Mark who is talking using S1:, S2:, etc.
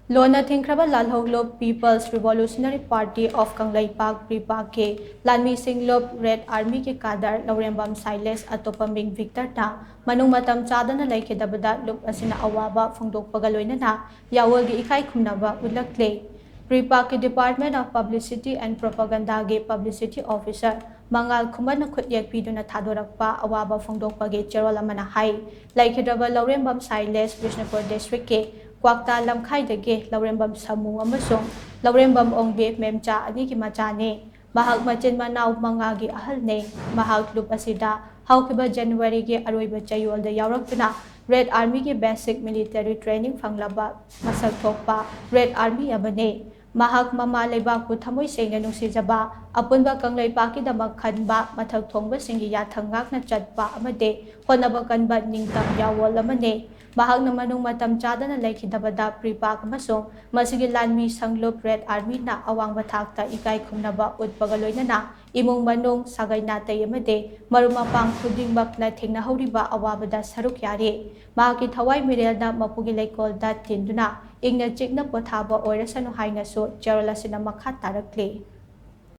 S1: Lona Thingkraba Lalhoglop People's Revolutionary Party of Kanglaipak Pripak के लानमी सिंगलोप red army के Kader लौरेंबम साइलेस अतोपमिंग Victor ता मनुंग मतम चादना लैखेदबदा लुप असिना अवाबा फोंदोकपगा लोइनना यावलगी इकाई खुमनबा उल्लखले प्रीपाक के department of publicity and propaganda के पब्लिसिटी ऑफिसर मंगाल खुमन खुद येकपीदुना थादोरकपा अवाबा फोंदोकपगे चेरोल अमना हाई लैखेदबा लौरेंबम साइलेस बिष्णुपुर डिस्ट्रिक्ट के क्वाक्ता लमखाइदगे लौरेंबम समू अमसों लौरेंबम ओंगबे मेमचा अनी की मचाने महाक मचिन मनाव मंगागी अहलने महाक लुप असिदा हौकिबा जनवरी के अरोइबा चयोल द यावरक्तुना रेड आर्मी के बेसिक मिलिटरी ट्रेनिंग फंगलबा मसक थोकपा रेड आर्मी अबने महाक ममा लेबाकु थमोय सेंगना नुसिजबा अपुनबा कंगलैपाकीदमक खनबा मथक थोंगबसिंगी याथंगाकना चटपा अमदे होनबा कनबा निंगतम यावोल अमने महाकना मनुंग मतम चादना लैखिदबदा प्रीपाक अमसों मसिगी लानमी संगलुप रेड आर्मी ना अवांगबा थाकता इकाई खुमनबा उतपगा लोइनना इमुंग मनुंग सागै नातै अमदे मरुमपांग खुदिंगमकना थेंगनहौरिबा अवाबदा सरुक यारे महाकी थवाई मिरेलना मपुगी लैकोलदा तिंदुना इंगना चिकना पोथाबा ओइरसनु हाइनसो चेरोल असिना मखा तारक्ले।